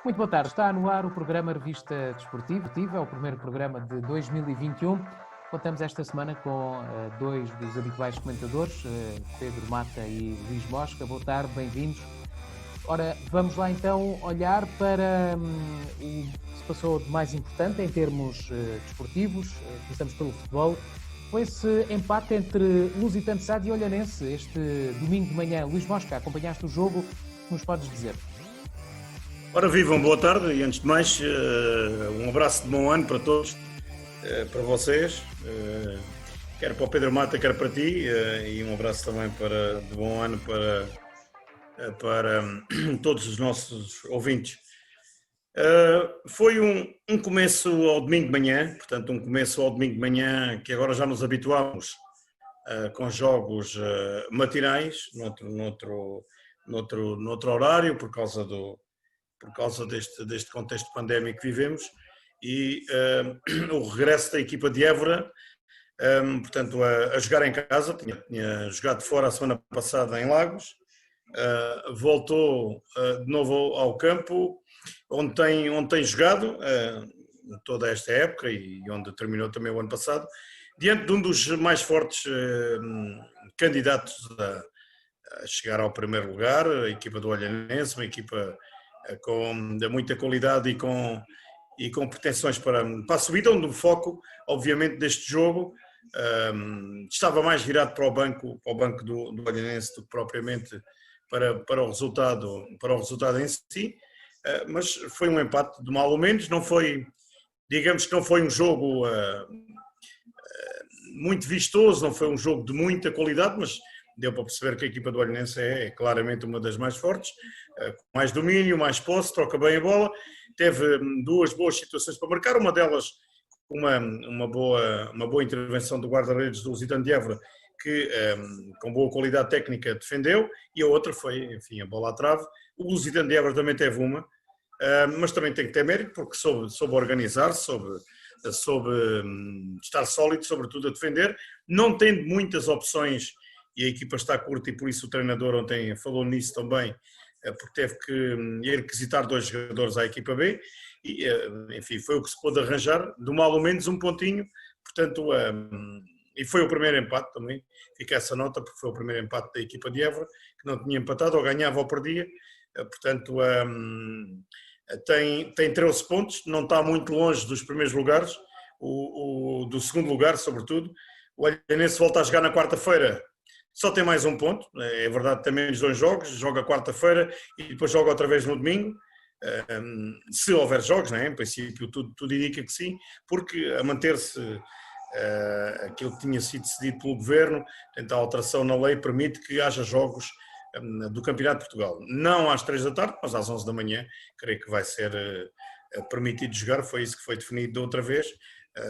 Muito boa tarde. Está no ar o programa Revista Desportiva, é o primeiro programa de 2021. Contamos esta semana com dois dos habituais comentadores, Pedro Mata e Luís Mosca. Boa tarde, bem-vindos. Ora, vamos lá então olhar para o que se passou de mais importante em termos desportivos. Começamos pelo futebol. Foi esse empate entre Lusitano de Sade e Olhanense este domingo de manhã. Luís Mosca, acompanhaste o jogo, o que nos podes dizer? Ora, vivam, boa tarde e antes de mais um abraço de bom ano para todos, para vocês, quer para o Pedro Mata, quer para ti, e um abraço também de bom ano para todos os nossos ouvintes. Foi um começo ao domingo de manhã, portanto um começo ao domingo de manhã que agora já nos habituámos com jogos matinais, noutro horário, por causa deste contexto pandémico que vivemos, e o regresso da equipa de Évora, portanto a jogar em casa, tinha jogado fora a semana passada em Lagos, voltou de novo ao campo, onde tem jogado toda esta época e onde terminou também o ano passado, diante de um dos mais fortes candidatos a chegar ao primeiro lugar, a equipa do Olhanense, uma equipa com muita qualidade e com pretensões para a subida, onde o foco, obviamente, deste jogo estava mais virado para o banco do Olhanense do que propriamente para o resultado em si, mas foi um empate de mal ou menos, não foi, digamos que não foi um jogo muito vistoso, não foi um jogo de muita qualidade, mas deu para perceber que a equipa do Olhanense é claramente uma das mais fortes, com mais domínio, mais posse, troca bem a bola, teve duas boas situações para marcar, uma delas uma boa intervenção do guarda-redes do Lusitano de Évora, que com boa qualidade técnica defendeu, e a outra foi, enfim, a bola à trave. O Lusitano de Évora também teve uma, mas também tem que ter mérito, porque soube organizar, soube estar sólido, sobretudo a defender, não tendo muitas opções, e a equipa está curta e por isso o treinador ontem falou nisso também, porque teve que ir requisitar dois jogadores à equipa B, e enfim, foi o que se pôde arranjar, do mal ou menos um pontinho, portanto, e foi o primeiro empate também, fica essa nota, porque foi o primeiro empate da equipa de Évora, que não tinha empatado, ou ganhava ou perdia, portanto, tem 13 pontos, não está muito longe dos primeiros lugares, do segundo lugar, sobretudo. O Olhanense volta a jogar na quarta-feira, só tem mais um ponto, é verdade, tem menos dois jogos, joga quarta-feira e depois joga outra vez no domingo, se houver jogos, não é? Em princípio tudo indica que sim, porque a manter-se aquilo que tinha sido decidido pelo Governo, a alteração na lei permite que haja jogos do Campeonato de Portugal, não às 3 da tarde, mas às 11 da manhã, creio que vai ser permitido jogar, foi isso que foi definido da outra vez,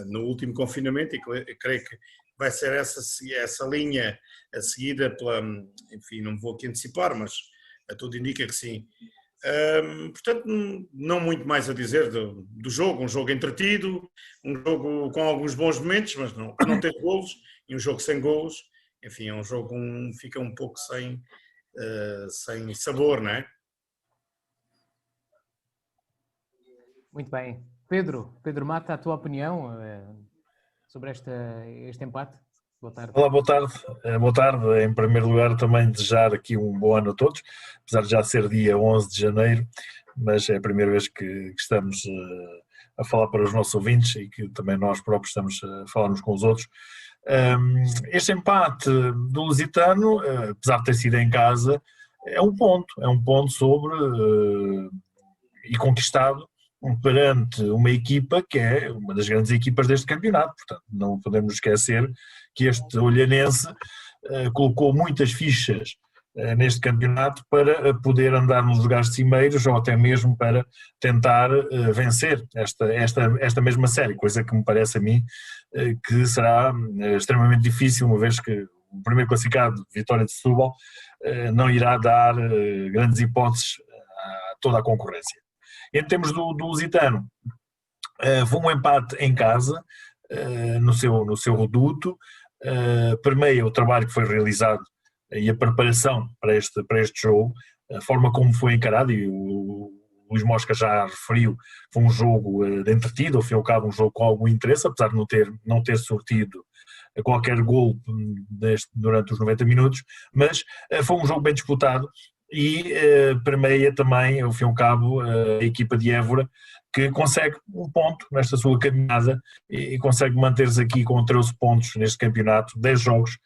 no último confinamento, e creio que vai ser essa linha seguida pela, enfim, não vou aqui antecipar, mas tudo indica que sim. Portanto, não muito mais a dizer do jogo, um jogo entretido, um jogo com alguns bons momentos, mas não tem golos, e um jogo sem golos, enfim, é um jogo que fica um pouco sem sabor, não é? Muito bem. Pedro Mata, a tua opinião sobre este empate? Boa tarde. Olá, boa tarde. Boa tarde. Em primeiro lugar, também desejar aqui um bom ano a todos, apesar de já ser dia 11 de janeiro, mas é a primeira vez que estamos a falar para os nossos ouvintes e que também nós próprios estamos a falar uns com os outros. Este empate do Lusitano, apesar de ter sido em casa, é um ponto sobre e conquistado perante uma equipa que é uma das grandes equipas deste campeonato. Portanto, não podemos esquecer que este Olhanense colocou muitas fichas neste campeonato para poder andar nos lugares cimeiros ou até mesmo para tentar vencer esta mesma série, coisa que me parece a mim que será extremamente difícil, uma vez que o primeiro classificado, Vitória de Setúbal, não irá dar grandes hipóteses a toda a concorrência. Em termos do Lusitano, foi um empate em casa, no seu reduto, permeia o trabalho que foi realizado e a preparação para este jogo, a forma como foi encarado, e o Luís Mosca já referiu, foi um jogo entretido, ao fim e ao cabo um jogo com algum interesse, apesar de não ter sortido qualquer gol durante os 90 minutos, mas foi um jogo bem disputado e permeia também, ao fim e ao cabo, a equipa de Évora, que consegue um ponto nesta sua caminhada e consegue manter-se aqui com 13 pontos neste campeonato, 10 jogos,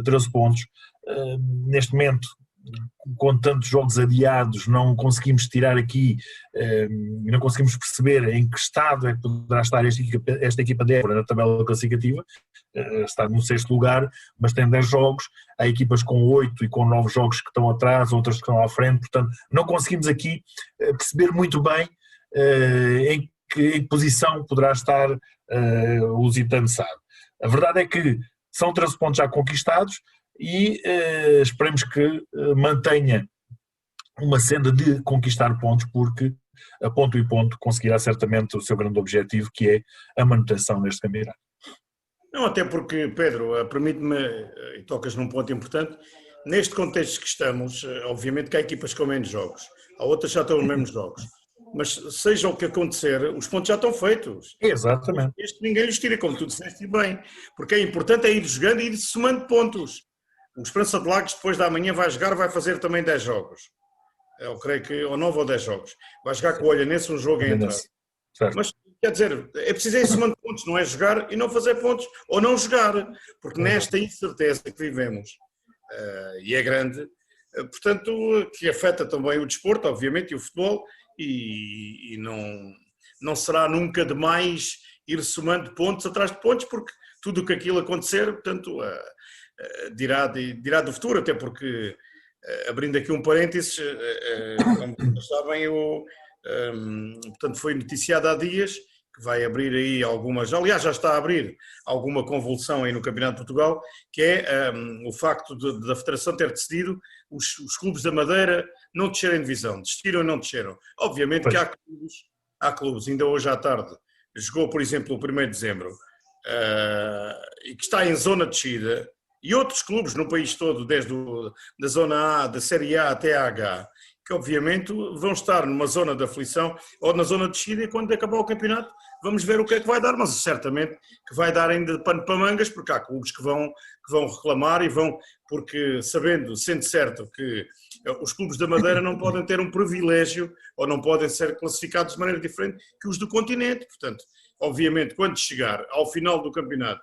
13 pontos. Neste momento, com tantos jogos adiados, não conseguimos tirar aqui, não conseguimos perceber em que estado é que poderá estar esta equipa de Évora na tabela classificativa. Está no 6º lugar, mas tem 10 jogos, há equipas com 8 e com 9 jogos que estão atrás, outras que estão à frente, portanto não conseguimos aqui perceber muito bem em que posição poderá estar o Lusitano Sá. A verdade é que são 13 pontos já conquistados e esperemos que mantenha uma senda de conquistar pontos, porque a ponto e ponto conseguirá certamente o seu grande objetivo, que é a manutenção neste campeonato. Não, até porque, Pedro, permite-me, e tocas num ponto importante, neste contexto que estamos, obviamente que há equipas com menos jogos, há outras que já estão nos mesmos jogos, mas seja o que acontecer, os pontos já estão feitos. Exatamente. Este ninguém lhes tira, como tu disseste bem, porque é importante ir jogando e ir somando pontos. O Esperança de Lagos depois da manhã vai jogar, vai fazer também 10 jogos. Eu creio que, ou 9 ou 10 jogos. Vai jogar com o Olhanense um jogo em entrada. Mas, quer dizer, é preciso ir somando pontos, não é jogar e não fazer pontos, ou não jogar, porque nesta incerteza que vivemos, e é grande, portanto, que afeta também o desporto, obviamente, e o futebol, e não será nunca demais ir somando pontos atrás de pontos, porque tudo o que aquilo acontecer, portanto, dirá do futuro, até porque, abrindo aqui um parênteses, como vocês sabem, portanto, foi noticiado há dias que vai abrir aí algumas, aliás já está a abrir alguma convulsão aí no Campeonato de Portugal, que é o facto da Federação ter decidido os clubes da Madeira não descerem de divisão, desceram ou não desceram. Obviamente que há clubes, ainda hoje à tarde, jogou por exemplo o 1º de dezembro, e que está em zona de descida, e outros clubes no país todo, desde da zona A, da Série A até a H, que obviamente vão estar numa zona de aflição ou na zona de descida, e quando acabar o campeonato vamos ver o que é que vai dar, mas certamente que vai dar ainda pano para mangas, porque há clubes que vão reclamar e vão, porque sendo certo que os clubes da Madeira não podem ter um privilégio ou não podem ser classificados de maneira diferente que os do continente, portanto, obviamente quando chegar ao final do campeonato,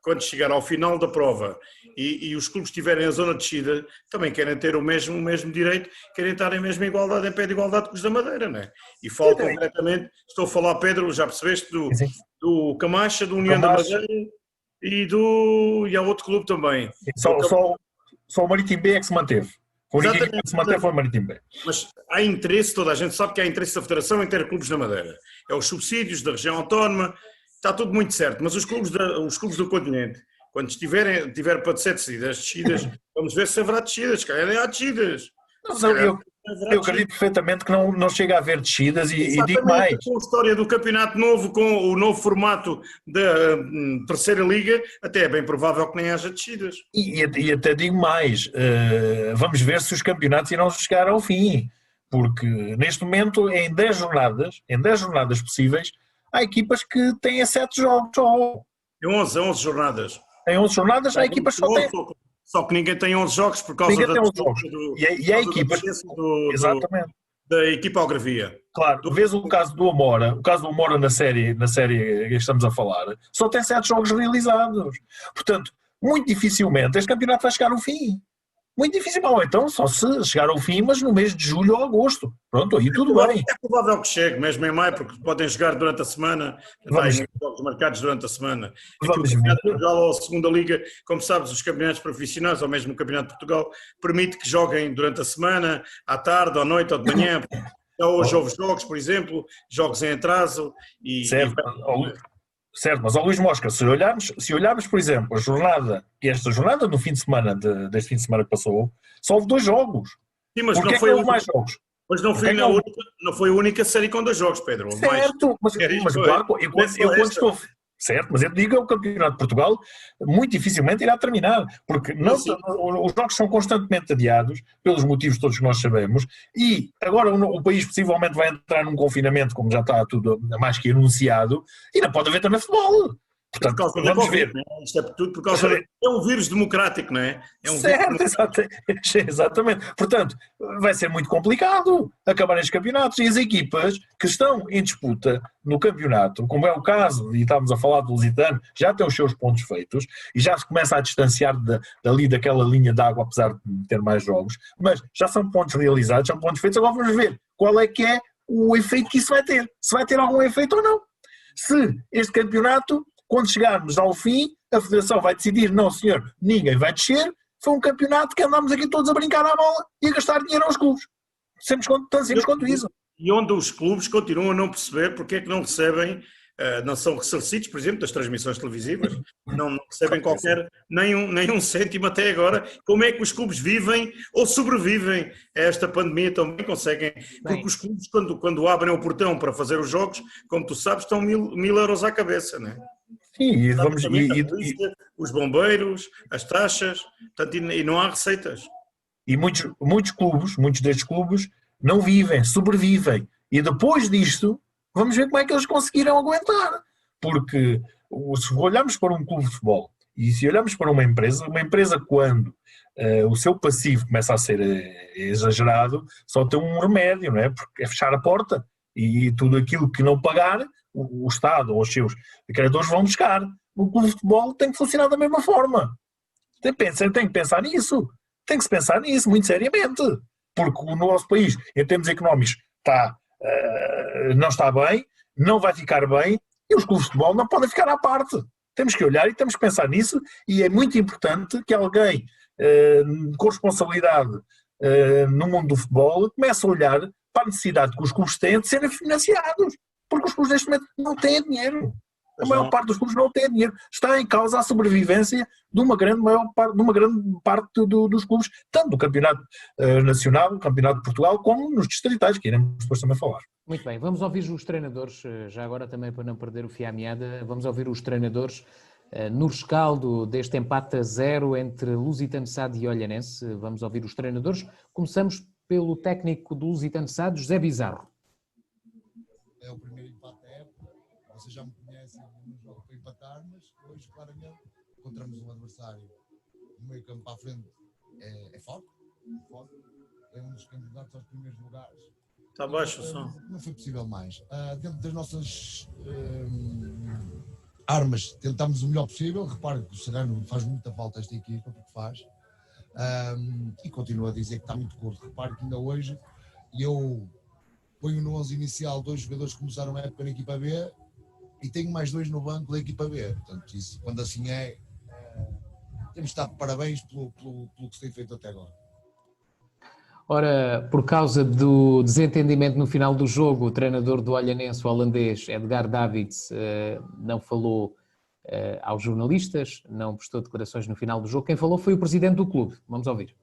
quando chegar ao final da prova e os clubes estiverem na zona de descida, também querem ter o mesmo direito, querem estar em mesma igualdade, em pé de igualdade com os da Madeira, não é? E falo concretamente, estou a falar, Pedro, já percebeste, do Camacha, do União da Madeira e há outro clube também. Só o Marítimo B é que se manteve. O único que se manteve foi o Marítimo B. Mas há interesse, toda a gente sabe que há interesse da Federação em ter clubes da Madeira. É os subsídios da região autónoma. Está tudo muito certo, mas os clubes do continente, quando tiver para ser descidas, vamos ver se haverá descidas, há descidas. Eu acredito perfeitamente que não chega a haver descidas e digo mais. Com a história do campeonato novo, com o novo formato da terceira liga, até é bem provável que nem haja descidas. E até digo mais, vamos ver se os campeonatos irão chegar ao fim, porque neste momento, em 10 jornadas possíveis, há equipas que têm 7 jogos só. Em 11 jornadas. Em 11 jornadas há equipas que só têm. Só que ninguém tem 11 jogos por causa E há equipas. Exatamente. Da equipa Algarvia. Claro, vês o caso do Amora, na série que estamos a falar, só tem 7 jogos realizados. Portanto, muito dificilmente este campeonato vai chegar ao fim. Muito difícil, então só se chegar ao fim, mas no mês de julho ou agosto. Pronto, aí tudo bem. É provável que chegue, mesmo em maio, porque podem jogar durante a semana, vai jogos marcados durante a semana. Vamos ver. A segunda liga, como sabes, os campeonatos profissionais, ou mesmo o Campeonato de Portugal, permite que joguem durante a semana, à tarde, à noite ou de manhã. Hoje houve jogos, por exemplo, jogos em atraso. Certo, mas ao Luís Mosca, se olharmos, por exemplo, esta jornada no fim de semana, deste fim de semana que passou, só houve 2 jogos. Sim, mas não foi mais jogos. Mas não foi a única série com 2 jogos, Pedro. Certo, mas claro, certo? Mas eu digo que o Campeonato de Portugal muito dificilmente irá terminar, porque os jogos são constantemente adiados, pelos motivos todos que nós sabemos, e agora o país possivelmente vai entrar num confinamento, como já está tudo mais que anunciado, e não pode haver também futebol. Portanto, por causa da vamos Covid, ver. né? Isto é tudo por causa é um vírus democrático, não é? É um Certo, vírus exatamente. Portanto, vai ser muito complicado acabar estes campeonatos e as equipas que estão em disputa no campeonato, como é o caso, e estávamos a falar do Lusitano, já tem os seus pontos feitos e já se começa a distanciar dali daquela linha de água, apesar de ter mais jogos, mas já são pontos realizados, são pontos feitos. Agora vamos ver qual é o efeito que isso vai ter. Se vai ter algum efeito ou não. Se este campeonato, quando chegarmos ao fim, a Federação vai decidir, não senhor, ninguém vai descer, foi um campeonato que andámos aqui todos a brincar à bola e a gastar dinheiro aos clubes. Tão simples quanto isso. E onde os clubes continuam a não perceber porque é que não recebem, não são ressarcidos, por exemplo, das transmissões televisivas, não recebem nem um cêntimo até agora. Como é que os clubes vivem ou sobrevivem a esta pandemia também conseguem? Porque os clubes, quando abrem o portão para fazer os jogos, como tu sabes, estão 1000 euros à cabeça, não é? Sim, Os bombeiros, as taxas, portanto, e não há receitas. E muitos clubes, muitos destes clubes, não vivem, sobrevivem. E depois disto, vamos ver como é que eles conseguiram aguentar. Porque se olharmos para um clube de futebol e se olharmos para uma empresa quando o seu passivo começa a ser exagerado, só tem um remédio, não é? Porque é fechar a porta e tudo aquilo que não pagar, o Estado ou os seus credores vão buscar. O clube de futebol tem que funcionar da mesma forma. Tem que pensar nisso. Tem que se pensar nisso, muito seriamente. Porque o nosso país, em termos económicos, não está bem, não vai ficar bem, e os clubes de futebol não podem ficar à parte. Temos que olhar e temos que pensar nisso, e é muito importante que alguém com responsabilidade no mundo do futebol comece a olhar para a necessidade que os clubes têm de serem financiados. Porque os clubes neste momento não têm dinheiro. A maior parte dos clubes não tem dinheiro. Está em causa a sobrevivência de uma grande parte dos clubes, tanto no Campeonato Nacional, no Campeonato de Portugal, como nos distritais, que iremos depois também falar. Muito bem, vamos ouvir os treinadores, já agora também para não perder o fio à meada, vamos ouvir os treinadores no rescaldo deste empate a 0 entre Lusitano SAD e Olhanense. Vamos ouvir os treinadores. Começamos pelo técnico do Lusitano SAD, José Bizarro. É o primeiro empate da época, vocês já me conhecem no jogo para empatar, mas hoje claramente encontramos um adversário no meio campo para a frente, é forte, é um dos candidatos aos primeiros lugares. Está baixo o som. Não foi possível mais. Dentro das nossas armas, tentámos o melhor possível. Repare que o Serrano faz muita falta a esta equipa, porque faz, e continuo a dizer que está muito curto. Repare que ainda hoje eu ponho no 11 inicial 2 jogadores que começaram a época na equipa B e tenho mais 2 no banco da equipa B. Portanto, isso, quando assim temos de estar de parabéns pelo que se tem feito até agora. Ora, por causa do desentendimento no final do jogo, o treinador do Olhanense, o holandês Edgar Davids, não falou aos jornalistas, não prestou declarações no final do jogo. Quem falou foi o presidente do clube. Vamos ouvir.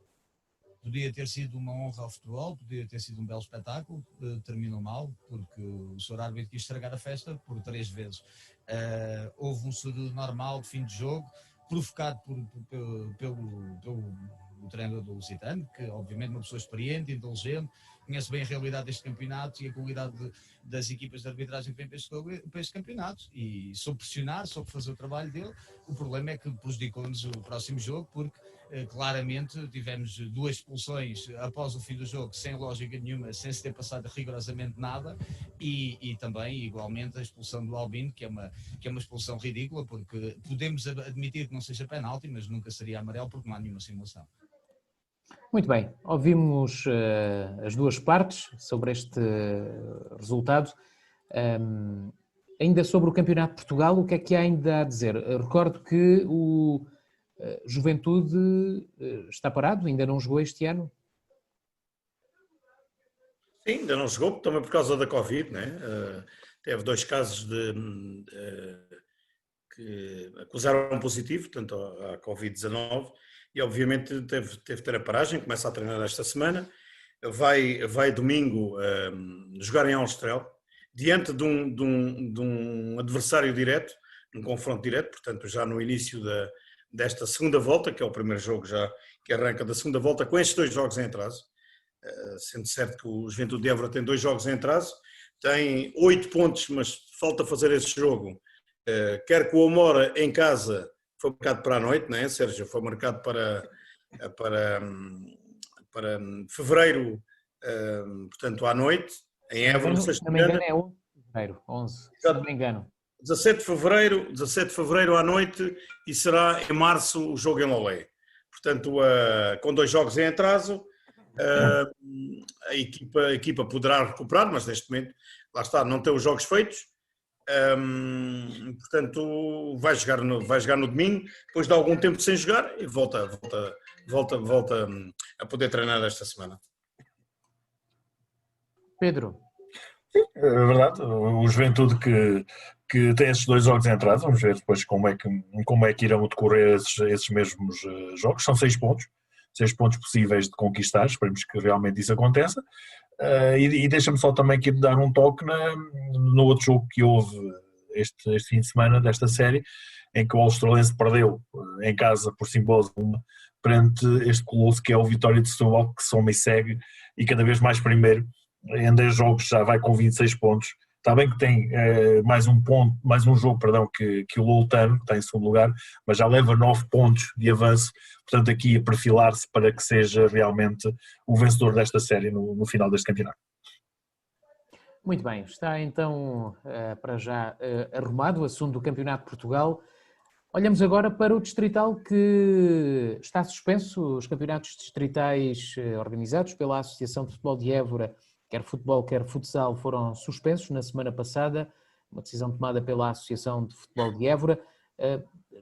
Podia ter sido uma honra ao futebol, podia ter sido um belo espetáculo, terminou mal, porque o Sr. Árbitro quis estragar a festa por 3 vezes. Houve um surdo normal de fim de jogo, provocado pelo treinador do Lusitano, que obviamente é uma pessoa experiente, inteligente, conhece bem a realidade deste campeonato e a qualidade das equipas de arbitragem que vêm para este campeonato. E soube pressionar, soube fazer o trabalho dele. O problema é que prejudicou-nos o próximo jogo, porque claramente tivemos 2 expulsões após o fim do jogo, sem lógica nenhuma, sem se ter passado rigorosamente nada, e também, igualmente, a expulsão do Albino, que é uma expulsão ridícula, porque podemos admitir que não seja penalti, mas nunca seria amarelo, porque não há nenhuma simulação. Muito bem, ouvimos as duas partes sobre este resultado. Ainda sobre o Campeonato de Portugal, o que é que há ainda a dizer? Recordo que o Juventude está parado, ainda não jogou este ano? Sim, ainda não jogou, também por causa da Covid, né? Teve 2 casos que acusaram positivo, portanto, à Covid-19, e obviamente teve de ter a paragem, começa a treinar esta semana, vai domingo jogar em Austrália, diante de um adversário direto, um confronto direto, portanto já no início desta segunda volta, que é o primeiro jogo já que arranca da segunda volta, com estes 2 jogos em atraso, sendo certo que o Juventude de Évora tem 2 jogos em atraso, tem 8 pontos, mas falta fazer esse jogo, quer com o Amora em casa, foi marcado para a noite, não é, Sérgio? Foi marcado para fevereiro, portanto à noite, em Évora, não sei se não me engano, é 11 de fevereiro, 11, se não me engano. 17 de fevereiro à noite e será em março o jogo em Lolé. Portanto, com 2 jogos em atraso, a equipa poderá recuperar, mas neste momento, lá está, não tem os jogos feitos. Portanto, vai jogar no domingo, depois de algum tempo sem jogar e volta a poder treinar esta semana. Pedro. É verdade, o Juventude que tem esses 2 jogos em atraso, vamos ver depois como é que irão decorrer esses mesmos jogos, são 6 pontos possíveis de conquistar, esperemos que realmente isso aconteça, e deixa-me só também aqui dar um toque no outro jogo que houve este fim de semana desta série, em que o Australense perdeu em casa por Simbosa perante este colosso que é o Vitória de Setúbal, que soma e segue e cada vez mais primeiro. Em 10 jogos já vai com 26 pontos. Está bem que tem mais um jogo que o Loutano, que está em segundo lugar, mas já leva 9 pontos de avanço, portanto aqui a perfilar-se para que seja realmente o vencedor desta série no final deste campeonato. Muito bem, está então para já arrumado o assunto do Campeonato de Portugal. Olhamos agora para o Distrital, que está suspenso. Os campeonatos distritais organizados pela Associação de Futebol de Évora, quer futebol, quer futsal, foram suspensos na semana passada, uma decisão tomada pela Associação de Futebol de Évora,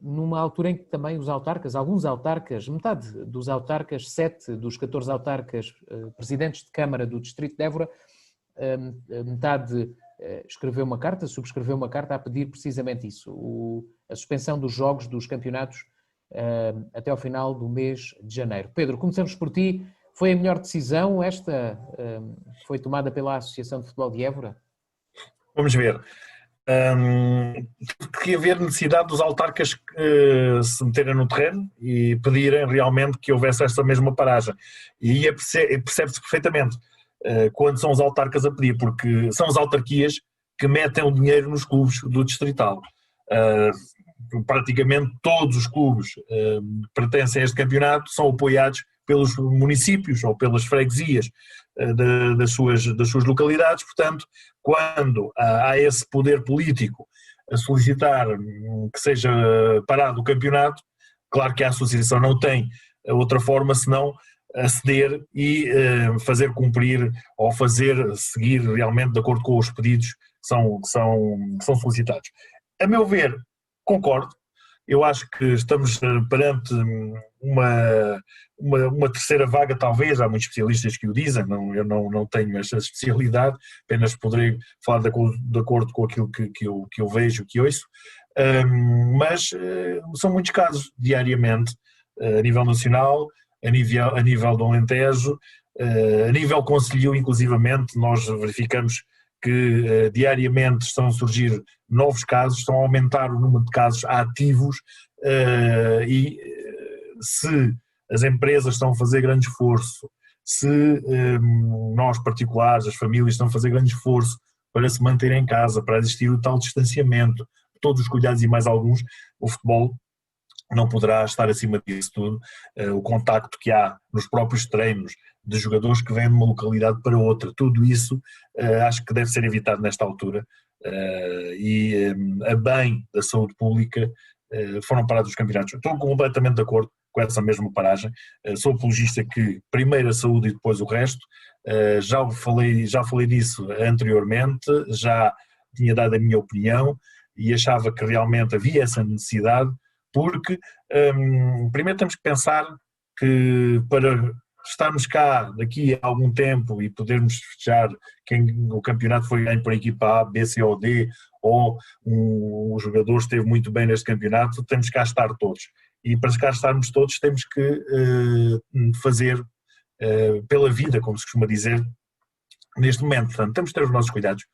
numa altura em que também alguns autarcas, metade dos autarcas, 7 dos 14 autarcas, presidentes de Câmara do Distrito de Évora, metade subscreveu uma carta a pedir precisamente isso, a suspensão dos jogos dos campeonatos até ao final do mês de janeiro. Pedro, começamos por ti. Foi a melhor decisão esta que foi tomada pela Associação de Futebol de Évora? Vamos ver. Que haver necessidade dos autarcas se meterem no terreno e pedirem realmente que houvesse esta mesma paragem. E percebe-se perfeitamente quando são os autarcas a pedir, porque são as autarquias que metem o dinheiro nos clubes do Distrital. Praticamente todos os clubes que pertencem a este campeonato são apoiados pelos municípios ou pelas freguesias das suas localidades, portanto, quando há esse poder político a solicitar que seja parado o campeonato, claro que a associação não tem outra forma senão aceder e fazer cumprir ou fazer seguir realmente de acordo com os pedidos que são solicitados. A meu ver, concordo. Eu acho que estamos perante uma terceira vaga, talvez. Há muitos especialistas que o dizem, eu não tenho essa especialidade, apenas poderei falar de acordo com aquilo que eu vejo, que ouço, mas são muitos casos diariamente, a nível nacional, a nível do Alentejo, a nível concelhio, inclusivamente, nós verificamos que diariamente estão a surgir novos casos, estão a aumentar o número de casos ativos e se as empresas estão a fazer grande esforço, se nós particulares, as famílias estão a fazer grande esforço para se manterem em casa, para existir o tal distanciamento, todos os cuidados e mais alguns, o futebol não poderá estar acima disso tudo. O contacto que há nos próprios treinos de jogadores que vêm de uma localidade para outra, tudo isso acho que deve ser evitado nesta altura e a bem da saúde pública foram parados os campeonatos. Estou completamente de acordo com essa mesma paragem, sou apologista que primeiro a saúde e depois o resto, já falei disso anteriormente, já tinha dado a minha opinião e achava que realmente havia essa necessidade, porque primeiro temos que pensar que para estarmos cá daqui a algum tempo e podermos festejar quem o campeonato foi ganho por equipa A, B, C ou D, ou o jogador esteve muito bem neste campeonato, temos que cá estar todos. E para cá estarmos todos temos que fazer pela vida, como se costuma dizer, neste momento. Portanto, temos que ter os nossos cuidados.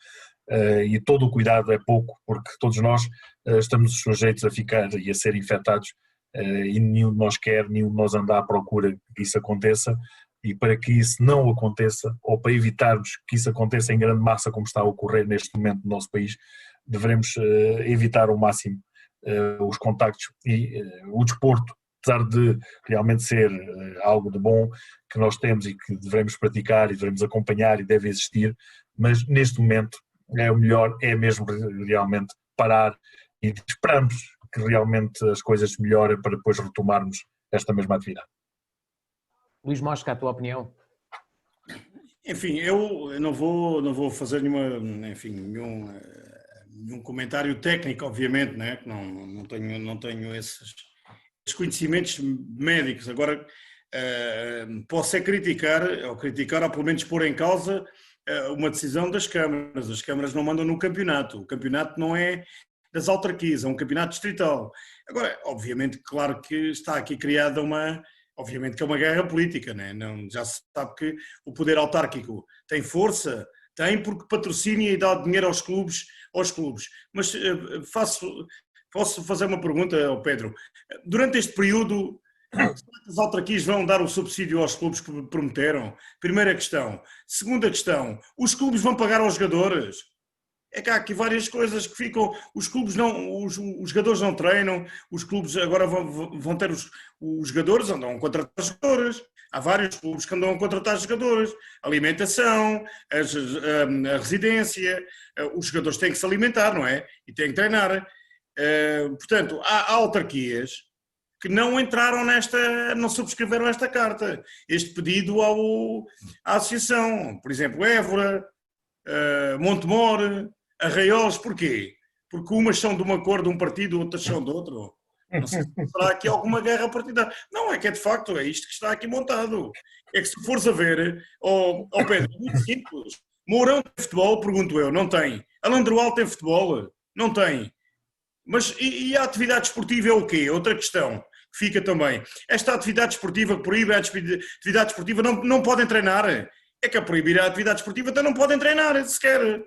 e todo o cuidado é pouco, porque todos nós estamos sujeitos a ficar e a ser infectados, e nenhum de nós quer, nenhum de nós anda à procura que isso aconteça, e para que isso não aconteça, ou para evitarmos que isso aconteça em grande massa como está a ocorrer neste momento no nosso país, devemos evitar ao máximo os contactos e o desporto, apesar de realmente ser algo de bom que nós temos e que devemos praticar e devemos acompanhar e deve existir, mas neste momento o melhor é mesmo realmente parar e esperamos que realmente as coisas melhorem para depois retomarmos esta mesma atividade. Luís Mosca, a tua opinião? Enfim, eu não vou fazer nenhum comentário técnico, obviamente, né? Que não tenho esses conhecimentos médicos. Agora, posso é criticar, ou pelo menos pôr em causa uma decisão das câmaras. As câmaras não mandam no campeonato. O campeonato não é das autarquias, é um campeonato distrital. Agora, obviamente, claro que está aqui criada obviamente que é uma guerra política, né? Já se sabe que o poder autárquico tem força, tem porque patrocina e dá dinheiro aos clubes. Mas posso fazer uma pergunta ao Pedro? Durante este período, será que as autarquias vão dar o subsídio aos clubes que prometeram? Primeira questão. Segunda questão, os clubes vão pagar aos jogadores? É que há aqui várias coisas que ficam, os jogadores não treinam, os clubes agora vão ter os jogadores, andam a contratar jogadores, há vários clubes que andam a contratar jogadores, alimentação, a residência, os jogadores têm que se alimentar, não é? E têm que treinar. Portanto, há autarquias que não entraram não subscreveram esta carta, este pedido à associação, por exemplo, Évora, Montemor, Arraiolos. Porquê? Porque umas são de uma cor de um partido, outras são de outro. Não sei se será aqui alguma guerra partidária. Não, é que é de facto, é isto que está aqui montado. É que se fores a ver, Pedro, muito simples. Mourão tem futebol? Pergunto eu, não tem. Alandroal tem futebol? Não tem. Mas e a atividade esportiva é o quê? Outra questão que fica também. Esta atividade esportiva que proíbe a atividade esportiva não podem treinar. É que a proibir a atividade esportiva então não podem treinar sequer.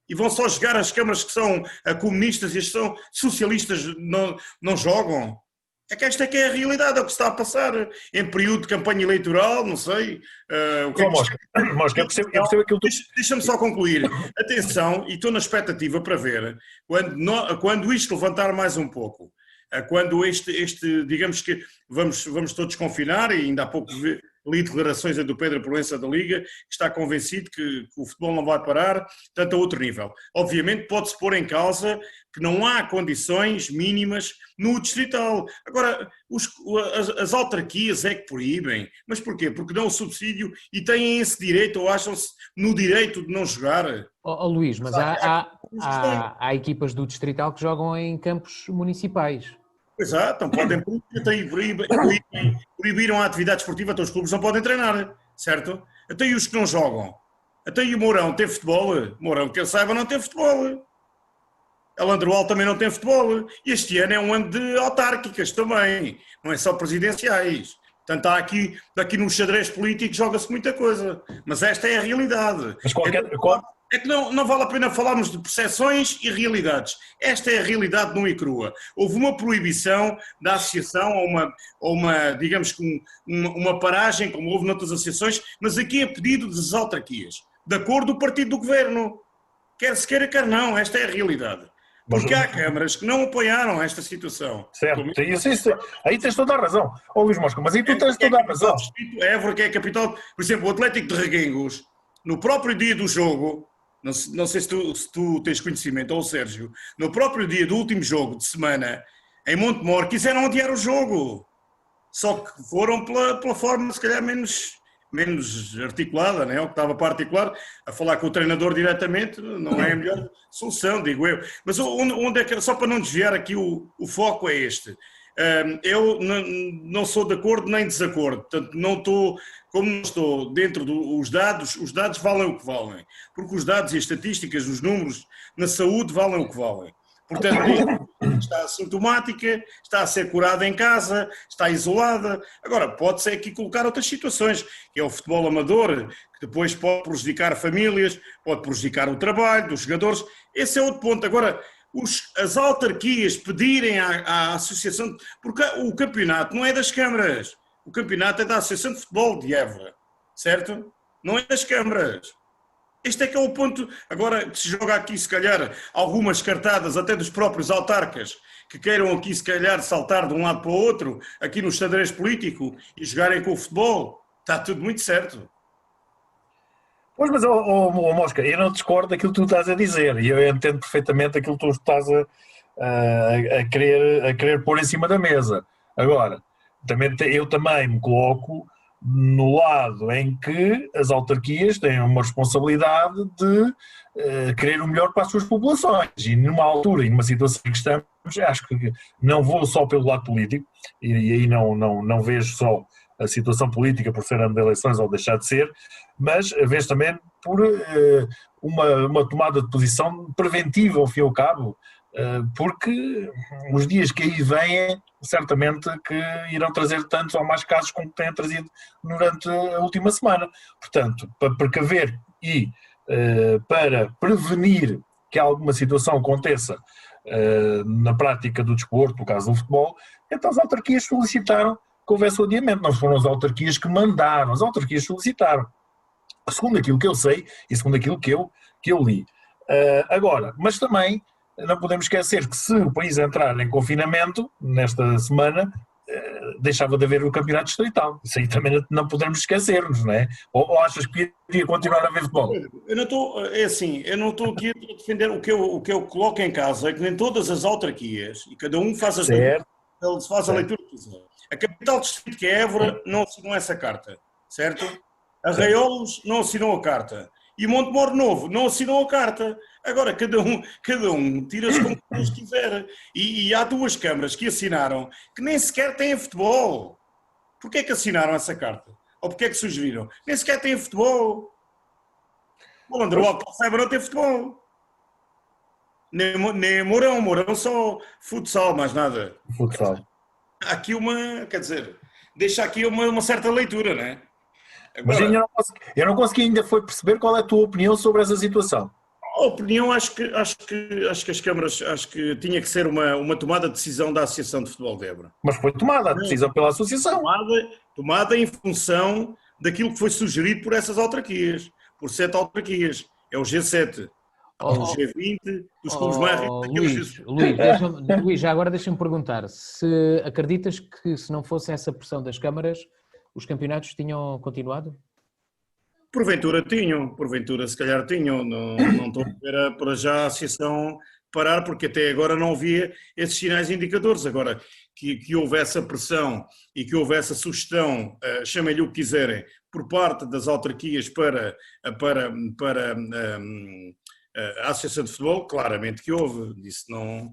E vão só jogar as câmaras que são comunistas e as que são socialistas não jogam. É que esta é que é a realidade, é o que se está a passar em período de campanha eleitoral, não sei. Mosca, eu percebo aquilo que Deixa-me só concluir. Atenção, e estou na expectativa para ver, quando isto levantar mais um pouco, quando digamos que vamos todos confinar, e ainda há pouco li declarações do Pedro Proença da Liga, que está convencido que o futebol não vai parar, tanto a outro nível. Obviamente pode-se pôr em causa que não há condições mínimas no distrital. Agora, as autarquias é que proíbem. Mas porquê? Porque dão o subsídio e têm esse direito, ou acham-se no direito de não jogar. Luís, mas há equipas do distrital que jogam em campos municipais. Exato, então podem proibiram a atividade esportiva, então os clubes não podem treinar, certo? Até e os que não jogam? Até e o Mourão tem futebol? Mourão, que eu saiba, não tem futebol. Alandroal também não tem futebol. E este ano é um ano de autárquicas também, não é só presidenciais. Portanto, aqui no xadrez político joga-se muita coisa, mas esta é a realidade. Mas é que não vale a pena falarmos de percepções e realidades. Esta é a realidade nua e crua. Houve uma proibição da associação, ou digamos que uma paragem, como houve noutras associações, mas aqui é pedido das autarquias, de acordo com o partido do governo. Quer se queira, quer não, esta é a realidade. Porque há câmaras que não apoiaram esta situação. Certo, aí tens toda a razão. Luís Mosca, mas aí tu tens toda a razão. Évora, que é a capital, por exemplo, o Atlético de Reguengos, no próprio dia do jogo, não sei se tu tens conhecimento, ou o Sérgio, no próprio dia do último jogo de semana, em Montemor, quiseram adiar o jogo. Só que foram pela forma, se calhar, menos articulada, né? O que estava para articular, a falar com o treinador diretamente, não é a melhor solução, digo eu. Mas onde é que, só para não desviar aqui, o foco é este. Eu não sou de acordo nem desacordo, portanto não estou, como não estou dentro dos dados, os dados valem o que valem, porque os dados e as estatísticas, os números na saúde valem o que valem. Portanto, está assintomática, está a ser curada em casa, está isolada. Agora, pode-se aqui colocar outras situações, que é o futebol amador, que depois pode prejudicar famílias, pode prejudicar o trabalho dos jogadores. Esse é outro ponto. Agora, as autarquias pedirem à associação, porque o campeonato não é das câmaras, o campeonato é da Associação de Futebol de Évora, certo? Não é das câmaras. Este é que é o ponto, agora que se joga aqui se calhar algumas cartadas até dos próprios autarcas que queiram aqui se calhar saltar de um lado para o outro, aqui no xadrez político e jogarem com o futebol, está tudo muito certo. Pois, mas, Mosca, eu não discordo daquilo que tu estás a dizer e eu entendo perfeitamente aquilo que tu estás a querer pôr em cima da mesa. Agora, eu também me coloco no lado em que as autarquias têm uma responsabilidade de querer o melhor para as suas populações e numa altura e numa situação em que estamos, acho que não vou só pelo lado político e aí não vejo só a situação política por ser ano de eleições ou deixar de ser, mas vejo também por uma tomada de posição preventiva ao fim e ao cabo, porque os dias que aí vêm certamente que irão trazer tantos ou mais casos como têm trazido durante a última semana. Portanto, para precaver e para prevenir que alguma situação aconteça na prática do desporto, no caso do futebol, então as autarquias solicitaram que houvesse o adiamento. Não foram as autarquias que mandaram, as autarquias solicitaram. Segundo aquilo que eu sei e segundo aquilo que eu li. Agora, mas também não podemos esquecer que se o país entrar em confinamento nesta semana, deixava de haver o campeonato distrital. Isso aí também não podemos esquecer-nos, não é? Ou achas que iria continuar a haver futebol? Eu não estou aqui a defender o que eu coloco em casa, é que nem todas as autarquias, e cada um faz a leitura que quiser. A capital distrito, que é Évora, não assinou essa carta, certo? Arraiolos não assinou a carta. E Montemor Novo não assinou a carta. Agora, cada um tira-se como quiser. E há duas câmaras que assinaram que nem sequer têm futebol. Porquê é que assinaram essa carta? Ou porquê é que sugeriram? Nem sequer têm futebol. O Androal, que saiba, não tem futebol. Nem Mourão só futsal, mais nada. Futsal. Há aqui deixa aqui uma certa leitura, não é? Agora, mas eu não consegui ainda perceber qual é a tua opinião sobre essa situação. A opinião, acho que as câmaras, acho que tinha que ser uma tomada de decisão da Associação de Futebol de Évora. Mas foi tomada a decisão pela Associação. Tomada em função daquilo que foi sugerido por essas autarquias, por 7 autarquias. É o G7, o G20, os clubes mais ricos. Luís, já agora deixa-me perguntar, se acreditas que se não fosse essa pressão das câmaras, os campeonatos tinham continuado? Porventura se calhar tinham, não estou a ver para já a associação parar, porque até agora não havia esses sinais indicadores. Agora, que houvesse a pressão e que houvesse a sugestão, chamem-lhe o que quiserem, por parte das autarquias para a Associação de Futebol, claramente que houve, disso não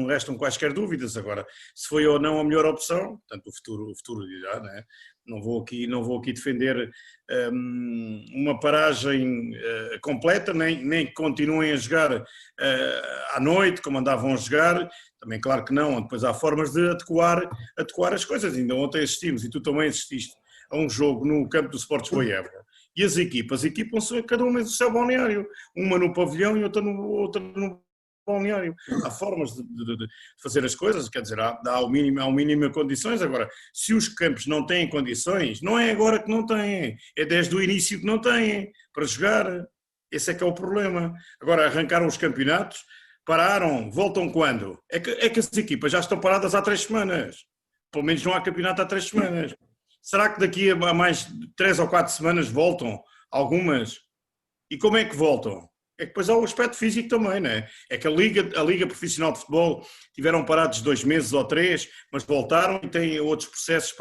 restam quaisquer dúvidas. Agora, se foi ou não a melhor opção, portanto o futuro dirá, não é? Não vou aqui defender uma paragem completa, nem que continuem a jogar à noite, como andavam a jogar, também claro que não, depois há formas de adequar as coisas. Ainda ontem assistimos, e tu também assististe, a um jogo no campo do Sport Lisboa e Évora. E as equipas equipam-se cada uma no seu balneário, uma no pavilhão e outra no balneário. Há formas de fazer as coisas, quer dizer, há ao mínimo condições. Agora, se os campos não têm condições, não é agora que não têm, é desde o início que não têm para jogar. Esse é que é o problema. Agora, arrancaram os campeonatos, pararam, voltam quando? É que as equipas já estão paradas há 3 semanas. Pelo menos não há campeonato há 3 semanas. Será que daqui a mais 3 ou 4 semanas voltam algumas? E como é que voltam? É que depois há o aspecto físico também, não é? É que a Liga Profissional de Futebol tiveram parados 2 meses ou 3, mas voltaram e têm outros processos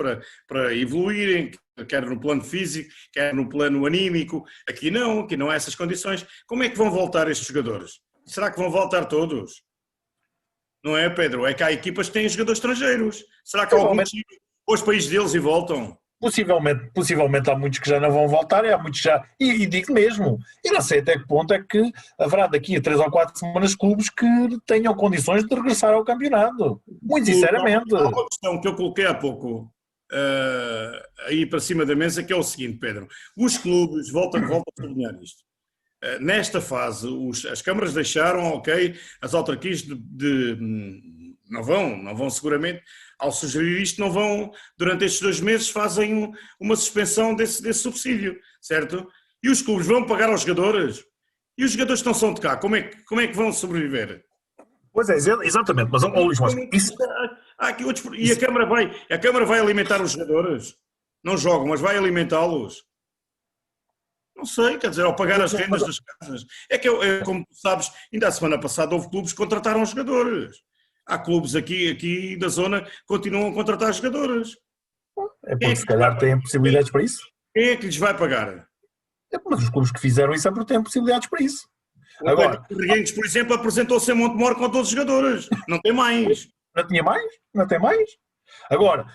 para evoluírem, quer no plano físico, quer no plano anímico. Aqui não há essas condições. Como é que vão voltar estes jogadores? Será que vão voltar todos? Não é, Pedro? É que há equipas que têm jogadores estrangeiros. Será que alguns vão aos países deles e voltam? Possivelmente há muitos que já não vão voltar, e há muitos já, e digo mesmo, e não sei até que ponto é que haverá daqui a 3 ou 4 semanas clubes que tenham condições de regressar ao campeonato, muito sinceramente. Há uma questão que eu coloquei há pouco aí para cima da mesa, que é o seguinte, Pedro, os clubes, volto a sublinhar isto, nesta fase as câmaras deixaram, ok, as autarquias não vão seguramente, ao sugerir isto, não vão, durante estes 2 meses, fazem uma suspensão desse subsídio, certo? E os clubes vão pagar aos jogadores? E os jogadores que não são de cá, como é que vão sobreviver? Pois é, exatamente, mas Luís Mosca, isso... Há aqui outros... E a Câmara vai alimentar os jogadores? Não jogam, mas vai alimentá-los? Não sei, quer dizer, ao pagar as rendas das casas. Como tu sabes, ainda a semana passada houve clubes que contrataram jogadores. Há clubes aqui da zona que continuam a contratar jogadores. É porque se calhar têm possibilidades para isso. Quem é que lhes vai pagar? Mas os clubes que fizeram isso é porque têm possibilidades para isso. Agora, o Reguengos, por exemplo, apresentou-se em Montemor com 12 jogadores. Não tem mais. Não tinha mais? Não tem mais? Agora,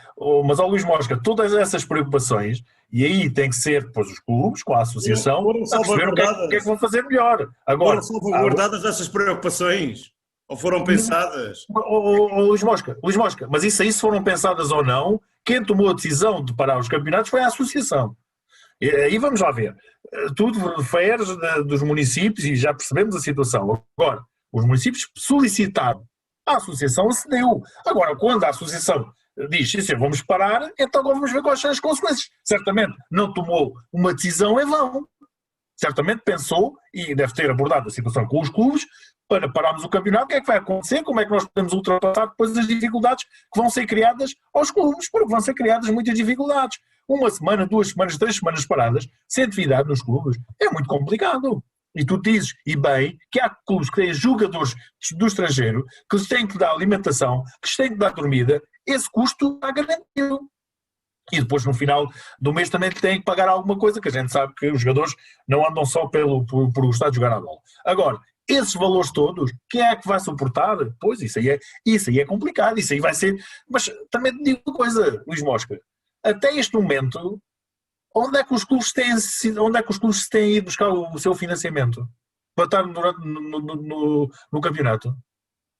mas ao Luís Mosca, todas essas preocupações, e aí tem que ser depois os clubes, com a associação, a perceber o que é que vão fazer melhor. Agora, foram salvaguardadas essas preocupações? Ou foram pensadas? Luís Mosca, mas isso aí, se foram pensadas ou não, quem tomou a decisão de parar os campeonatos foi a associação. E aí vamos lá ver. Tudo refere dos municípios e já percebemos a situação. Agora, os municípios solicitaram, a associação acedeu. Agora, quando a associação diz, sim, vamos parar, então vamos ver quais são as consequências. Certamente não tomou uma decisão em vão. Certamente pensou, e deve ter abordado a situação com os clubes, para pararmos o campeonato, o que é que vai acontecer, como é que nós podemos ultrapassar depois as dificuldades que vão ser criadas aos clubes, porque vão ser criadas muitas dificuldades. 1 semana, 2 semanas, 3 semanas paradas, sem atividade nos clubes, é muito complicado. E tu dizes, e bem, que há clubes que têm jogadores do estrangeiro, que lhes têm que dar alimentação, que lhes têm que dar dormida, esse custo está garantido. E depois no final do mês também têm que pagar alguma coisa, que a gente sabe que os jogadores não andam só por gostar de jogar a bola. Agora, esses valores todos, quem é que vai suportar? Pois, isso aí é complicado, isso aí vai ser... Mas também te digo uma coisa, Luís Mosca, até este momento, onde é que os clubes têm ido buscar o seu financiamento? Para estar no campeonato?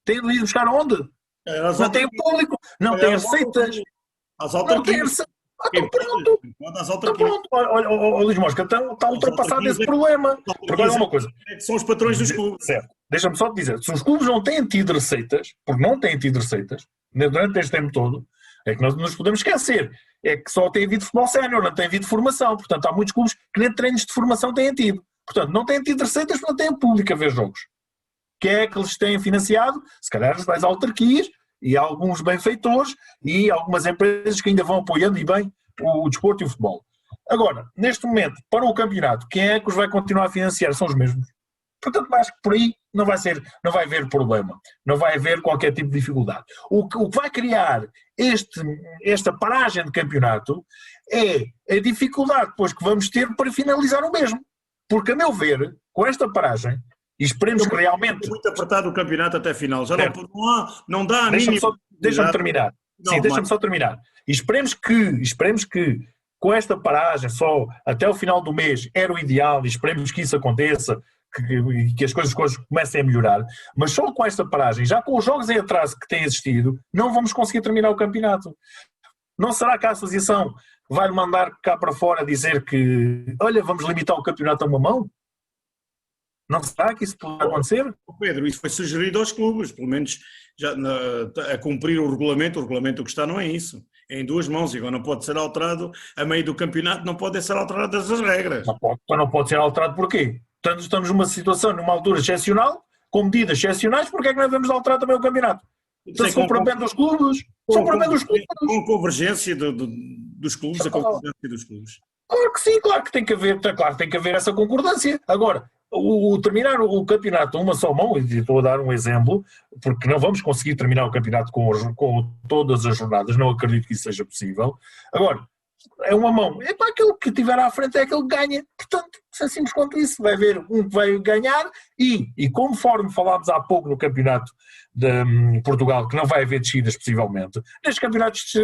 Têm ido buscar onde? Não tem público, não tem receitas. As autarquias. Então pronto. Olha, Luís Mosca, está ultrapassado esse problema. Porque olha uma coisa. São os patrões dos clubes. Certo. Deixa-me só te dizer, se os clubes não têm tido receitas, porque não têm tido receitas, durante este tempo todo, é que nós nos podemos esquecer. É que só tem havido futebol sénior, não tem havido formação. Portanto, há muitos clubes que nem treinos de formação têm tido. Portanto, não têm tido receitas porque não têm público a ver jogos. Quem é que eles têm financiado? Se calhar as tais autarquias, e há alguns benfeitores e algumas empresas que ainda vão apoiando e bem o desporto e o futebol. Agora, neste momento, para o campeonato, quem é que os vai continuar a financiar? São os mesmos. Portanto, acho que por aí não vai haver problema, não vai haver qualquer tipo de dificuldade. O que vai criar esta paragem de campeonato é a dificuldade depois que vamos ter para finalizar o mesmo. Porque, a meu ver, com esta paragem, e esperemos que realmente... É muito apertado o campeonato até a final. Já não dá a mínima... Deixa-me terminar. Sim, deixa-me só terminar. E esperemos que com esta paragem só até o final do mês era o ideal e esperemos que isso aconteça, que as coisas comecem a melhorar. Mas só com esta paragem, já com os jogos em atraso que têm existido, não vamos conseguir terminar o campeonato. Não será que a associação vai mandar cá para fora dizer que, olha, vamos limitar o campeonato a uma mão? Não será que isso pode acontecer? Pedro, isso foi sugerido aos clubes, pelo menos já a cumprir o regulamento que está não é isso, é em 2 mãos, e agora não pode ser alterado a meio do campeonato, não podem ser alteradas as regras. Não pode ser alterado porquê? Portanto, estamos numa situação, numa altura excepcional, com medidas excepcionais, porque é que não devemos alterar também o campeonato? Então, são para o bem dos clubes. São para o bem dos clubes. Com a convergência dos clubes, a concordância dos clubes. Claro que sim, claro que tem que haver essa concordância. Agora, terminar o campeonato a uma só mão, e estou a dar um exemplo, porque não vamos conseguir terminar o campeonato com todas as jornadas, não acredito que isso seja possível. Agora, é uma mão. É para aquele que tiver à frente, é aquele que ganha. Portanto, é simples quanto isso. Vai haver um que vai ganhar e conforme falámos há pouco no campeonato de Portugal, que não vai haver descidas possivelmente,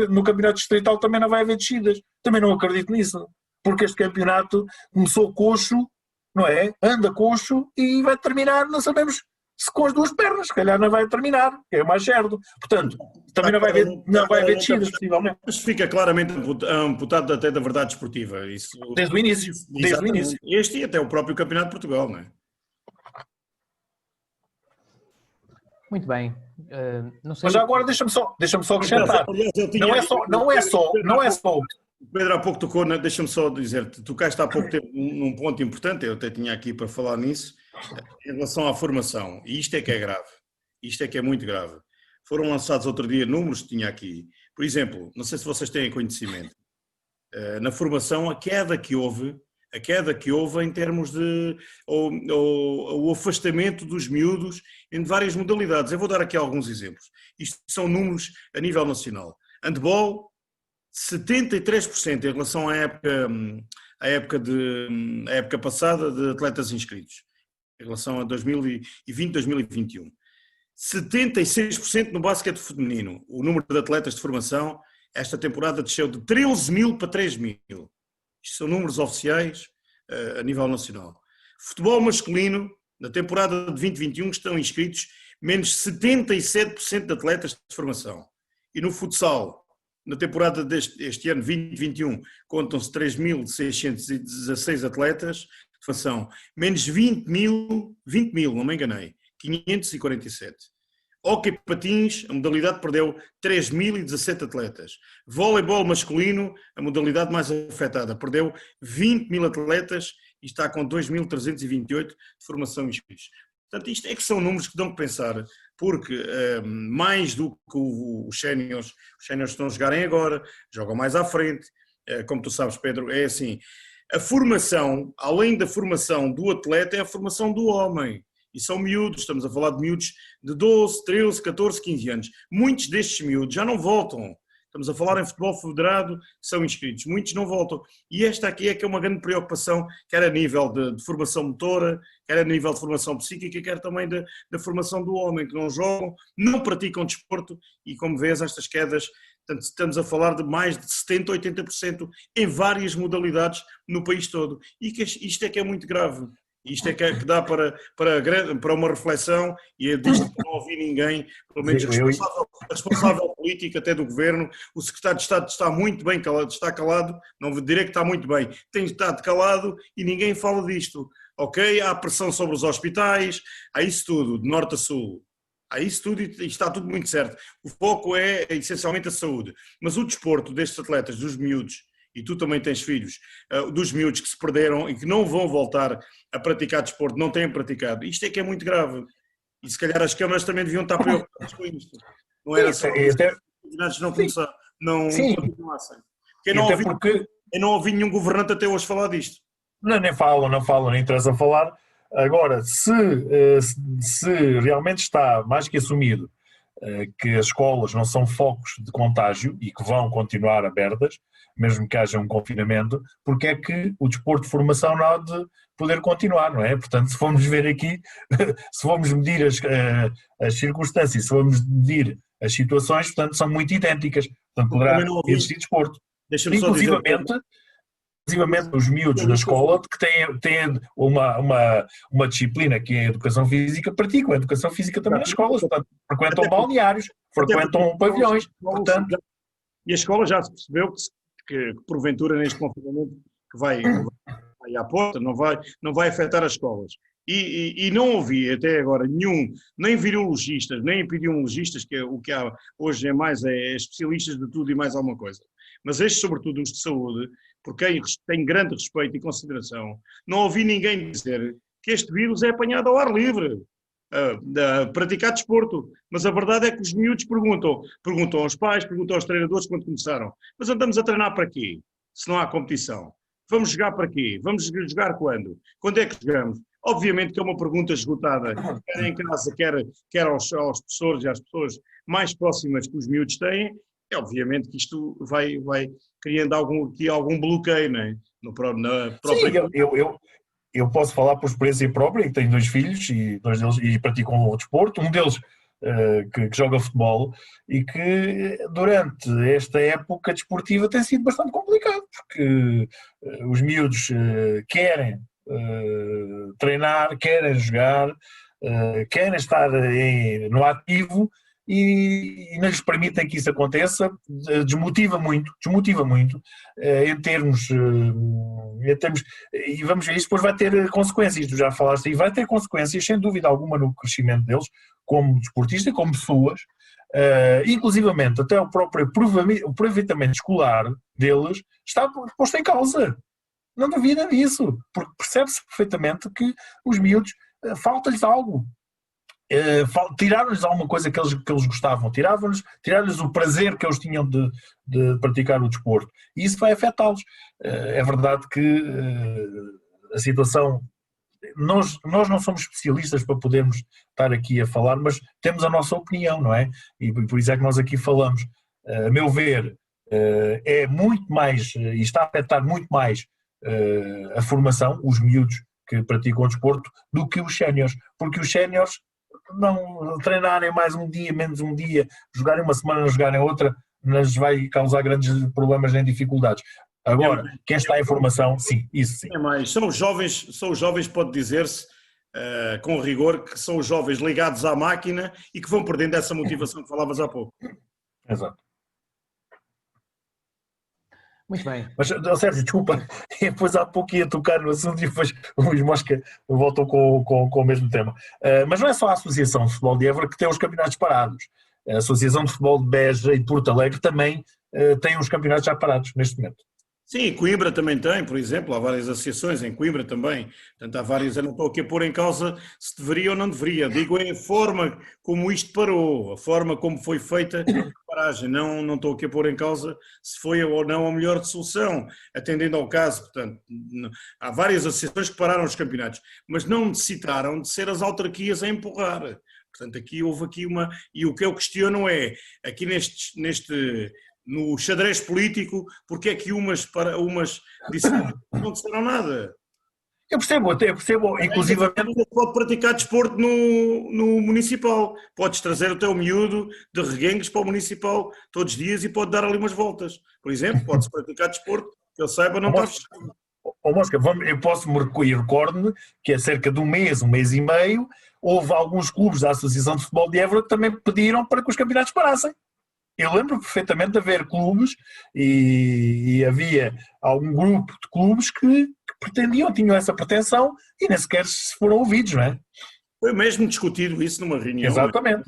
no campeonato distrital também não vai haver descidas. Também não acredito nisso. Porque este campeonato começou coxo, não é? Anda coxo e vai terminar, não sabemos se com as duas pernas, se calhar não vai terminar, que é o mais certo. Portanto, também não vai haver descidas, possivelmente. Mas fica claramente amputado até da verdade desportiva. Isso, desde o início. Desde o início. Este e até o próprio Campeonato de Portugal, não é? Muito bem. Não sei. Mas agora deixa-me só acrescentar. Não é só. Pedro há pouco tocou, deixa-me só dizer, tocaste há pouco tempo num ponto importante, eu até tinha aqui para falar nisso, em relação à formação, e isto é que é grave, isto é que é muito grave. Foram lançados outro dia números que tinha aqui, por exemplo, não sei se vocês têm conhecimento, na formação a queda que houve em termos de o afastamento dos miúdos em várias modalidades. Eu vou dar aqui alguns exemplos, isto são números a nível nacional. Handball, 73% em relação à época passada de atletas inscritos, em relação a 2020, 2021. 76% no basquete feminino. O número de atletas de formação, esta temporada desceu de 13 mil para 3 mil. Isto são números oficiais a nível nacional. Futebol masculino, na temporada de 2021, estão inscritos menos 77% de atletas de formação. E no futsal, na temporada deste ano, 2021, contam-se 3.616 atletas de formação, menos 20 mil, não me enganei, 547. Hóquei patins, a modalidade perdeu 3.017 atletas. Voleibol masculino, a modalidade mais afetada, perdeu 20 mil atletas e está com 2.328 de formação inscritos. Portanto, isto é que são números que dão que pensar, porque mais do que os séniores estão a jogarem agora, jogam mais à frente, como tu sabes, Pedro, é assim, a formação, além da formação do atleta, é a formação do homem, e são miúdos, estamos a falar de miúdos de 12, 13, 14, 15 anos, muitos destes miúdos já não voltam. Estamos a falar em futebol federado, são inscritos, muitos não voltam. E esta aqui é que é uma grande preocupação, quer a nível de formação motora, quer a nível de formação psíquica, quer também da formação do homem, que não jogam, não praticam desporto e, como vês, estas quedas, portanto, estamos a falar de mais de 70%, 80% em várias modalidades no país todo. E isto é que é muito grave. Isto é que dá para uma reflexão e eu disto não ouvi ninguém, pelo menos responsável político até do governo. O secretário de Estado está muito bem calado, está calado, não direi que está muito bem, tem estado calado e ninguém fala disto. Ok, há pressão sobre os hospitais, há isso tudo, de norte a sul. Há isso tudo e está tudo muito certo. O foco é essencialmente a saúde. Mas o desporto destes atletas, dos miúdos, e tu também tens filhos, dos miúdos que se perderam e que não vão voltar a praticar desporto, não têm praticado. Isto é que é muito grave. E se calhar as câmaras também deviam estar preocupadas com isto. Não era só as atividades não continuassem. Eu não ouvi nenhum governante até hoje falar disto. Nem falam, nem interessa falar. Agora, se realmente está mais que assumido que as escolas não são focos de contágio e que vão continuar abertas, mesmo que haja um confinamento, porque é que o desporto de formação não há de poder continuar, não é? Portanto, se formos ver aqui, se formos medir as circunstâncias, se formos medir as situações, portanto, são muito idênticas. Portanto, poderá existir desporto. Inclusivamente os miúdos da escola que têm uma disciplina que é a educação física, praticam a educação física também nas escolas, portanto, frequentam balneários, frequentam pavilhões, portanto... E a escola já se percebeu que porventura neste confinamento que vai à porta, não vai afetar as escolas. E não ouvi até agora nem virologistas, nem epidemiologistas, que é o que há hoje é especialistas de tudo e mais alguma coisa. Mas estes, sobretudo os de saúde, por quem tem grande respeito e consideração, não ouvi ninguém dizer que este vírus é apanhado ao ar livre, a praticar desporto. Mas a verdade é que os miúdos perguntam aos pais, perguntam aos treinadores quando começaram. Mas andamos a treinar para quê? Se não há competição. Vamos jogar para quê? Vamos jogar quando? Quando é que jogamos? Obviamente que é uma pergunta esgotada, quer em casa, quer aos professores e às pessoas mais próximas que os miúdos têm. É obviamente que isto vai criando algum bloqueio, não é? Na própria... Sim, eu posso falar por experiência própria, que tenho 2 filhos e 2 deles e praticam o desporto, um deles que joga futebol e que durante esta época desportiva tem sido bastante complicado, porque os miúdos querem treinar, querem jogar, querem estar no ativo e não lhes permitem que isso aconteça, desmotiva muito em termos, e vamos ver, isso depois vai ter consequências, tu já falaste, e vai ter consequências sem dúvida alguma no crescimento deles como desportista, como pessoas, inclusivamente até o próprio aproveitamento escolar deles está posto em causa. Não duvida disso, porque percebe-se perfeitamente que os miúdos falta-lhes algo. Tiraram-lhes alguma coisa que eles gostavam, tiraram-lhes o prazer que eles tinham de praticar o desporto, e isso vai afetá-los. É verdade que a situação, nós não somos especialistas para podermos estar aqui a falar, mas temos a nossa opinião, não é? E por isso é que nós aqui falamos. A meu ver, é muito mais, e está a afetar muito mais a formação, os miúdos que praticam o desporto, do que os séniores, porque os séniores não treinarem mais um dia, menos um dia, jogarem uma semana, não jogarem outra, nos vai causar grandes problemas nem dificuldades. Agora, quem está em formação, sim, isso sim. É mais, são os jovens, pode dizer-se, com rigor, que são os jovens ligados à máquina e que vão perdendo essa motivação que falavas há pouco. Exato. Muito bem. Mas, Sérgio, desculpa, depois há pouco ia tocar no assunto e depois o Luís Mosca voltou com o mesmo tema. Mas não é só a Associação de Futebol de Évora que tem os campeonatos parados. A Associação de Futebol de Beja e de Porto Alegre também tem os campeonatos já parados neste momento. Sim, Coimbra também tem, por exemplo, há várias associações em Coimbra também, portanto há várias, eu não estou aqui a pôr em causa se deveria ou não deveria, digo é a forma como isto parou, a forma como foi feita a paragem, não estou aqui a pôr em causa se foi ou não a melhor solução, atendendo ao caso, portanto, há várias associações que pararam os campeonatos, mas não necessitaram de ser as autarquias a empurrar, portanto houve aqui uma, e o que eu questiono é, aqui no xadrez político, porque é que umas não disseram nada? Eu percebo, inclusive... Pode praticar desporto no municipal, podes trazer o teu miúdo de reguengos para o municipal todos os dias e pode dar ali umas voltas. Por exemplo, pode-se praticar desporto, que ele saiba, não está fechado. Mosca, eu posso-me recordo-me que há cerca de um mês e meio, houve alguns clubes da Associação de Futebol de Évora que também pediram para que os campeonatos parassem. Eu lembro perfeitamente de haver clubes e havia algum grupo de clubes que pretendiam, tinham essa pretensão e nem sequer foram ouvidos, não é? Foi mesmo discutido isso numa reunião. Exatamente.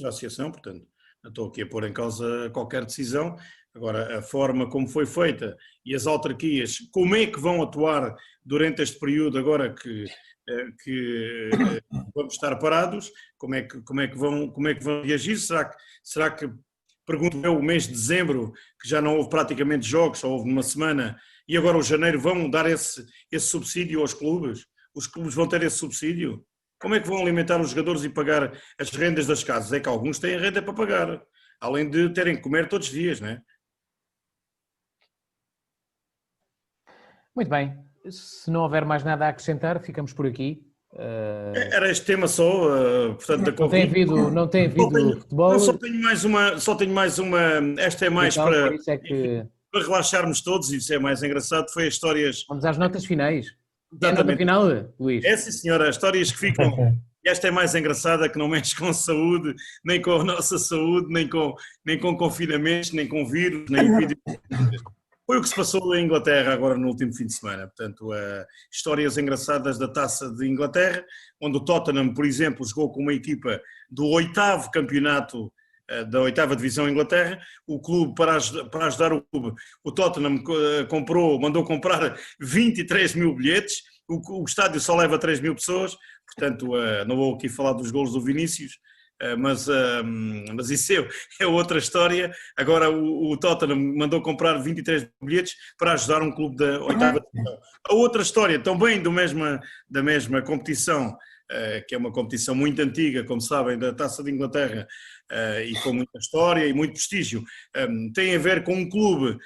Da associação, portanto, não estou aqui a pôr em causa qualquer decisão. Agora, a forma como foi feita e as autarquias, como é que vão atuar durante este período agora que vamos estar parados, como é que vão reagir? Será que, pergunto eu, o mês de dezembro, que já não houve praticamente jogos, só houve uma semana, e agora o janeiro vão dar esse subsídio aos clubes? Os clubes vão ter esse subsídio? Como é que vão alimentar os jogadores e pagar as rendas das casas? É que alguns têm renda para pagar, além de terem que comer todos os dias, não é? Muito bem. Se não houver mais nada a acrescentar, ficamos por aqui. Era este tema só, portanto, da Covid. Não tem havido futebol. Não, só tenho mais uma. Esta é mais então, para, isso é que... para relaxarmos todos, e isso é mais engraçado. Foi as histórias. Vamos às notas finais. Exatamente. É a nota final, Luís? É, sim, senhora, as histórias que ficam. Esta é mais engraçada, que não mexe com saúde, nem com a nossa saúde, nem com confinamentos, nem com vírus, nem vídeo. Foi o que se passou em Inglaterra agora no último fim de semana. Portanto, histórias engraçadas da Taça de Inglaterra, onde o Tottenham, por exemplo, jogou com uma equipa do 8º campeonato da 8ª divisão em Inglaterra. O clube, para ajudar o clube, o Tottenham mandou comprar 23 mil bilhetes. O estádio só leva 3 mil pessoas, portanto, não vou aqui falar dos golos do Vinícius, mas isso é outra história. Agora o Tottenham mandou comprar 23 bilhetes para ajudar um clube da 8ª divisão. A outra história, também da mesma competição, que é uma competição muito antiga, como sabem, da Taça de Inglaterra, e com muita história e muito prestígio. Tem a ver com um clube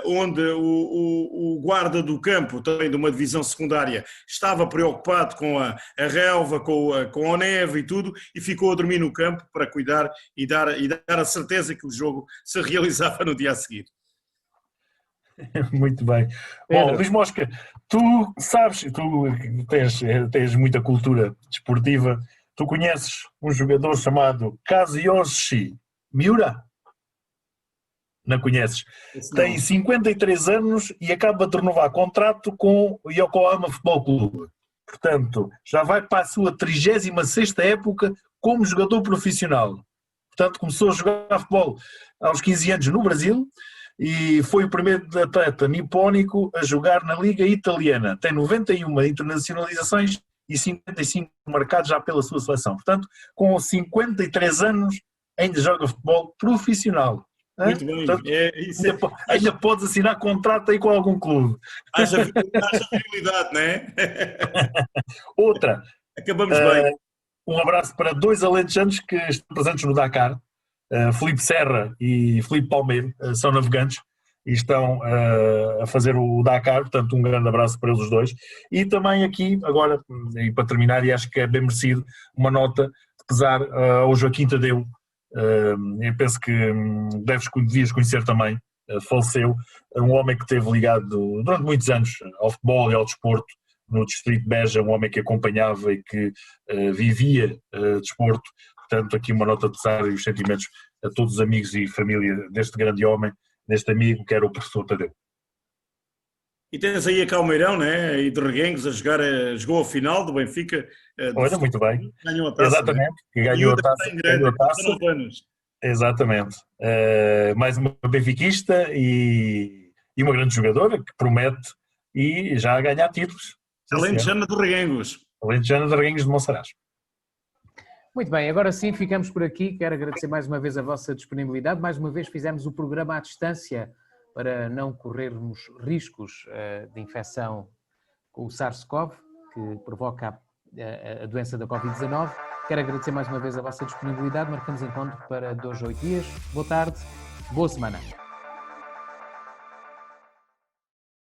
onde o guarda do campo, também de uma divisão secundária, estava preocupado com a relva, com a neve e tudo, e ficou a dormir no campo para cuidar e dar a certeza que o jogo se realizava no dia a seguir. Muito bem. Pedro. Bom, Luís Mosca, tu sabes, tu tens muita cultura desportiva, tu conheces um jogador chamado Kazuyoshi Miura? Não conheces? Tem 53 anos e acaba de renovar contrato com o Yokohama Futebol Clube. Portanto, já vai para a sua 36ª época como jogador profissional. Portanto, começou a jogar futebol aos 15 anos no Brasil e foi o primeiro atleta nipónico a jogar na Liga Italiana. Tem 91 internacionalizações e 55 marcados já pela sua seleção. Portanto, com 53 anos, ainda joga futebol profissional. Muito bem. Portanto, ainda podes assinar contrato aí com algum clube. Haja virilidade, não é? Outra. Acabamos bem. Um abraço para 2 alentejanos que estão presentes no Dakar. Filipe Serra e Filipe Palmeiro são navegantes e estão a fazer o Dakar, portanto um grande abraço para eles os dois. E também aqui, agora, e para terminar, e acho que é bem merecido, uma nota de pesar ao Joaquim Tadeu. Eu penso que devias conhecer também, faleceu, um homem que esteve ligado durante muitos anos ao futebol e ao desporto no distrito de Beja, um homem que acompanhava e que vivia desporto. Portanto, aqui uma nota de pesar e os sentimentos a todos os amigos e família deste grande homem, deste amigo que era o professor Tadeu. E tens aí a Calmeirão, né? E de Reguengos jogou a final do Benfica. Olha, muito bem. Ganhou a taça. Exatamente, né? Que ganhou a taça. Anos. Exatamente. Mais uma benfiquista e uma grande jogadora que promete e já a ganhar títulos. Alentejana de Reguengos. Alentejana de Reguengos de Monsaraz. Muito bem, agora sim ficamos por aqui. Quero agradecer mais uma vez a vossa disponibilidade. Mais uma vez fizemos o programa à distância para não corrermos riscos de infecção com o SARS-CoV, que provoca a doença da Covid-19. Quero agradecer mais uma vez a vossa disponibilidade. Marcamos encontro para 2 a 8 dias. Boa tarde, boa semana.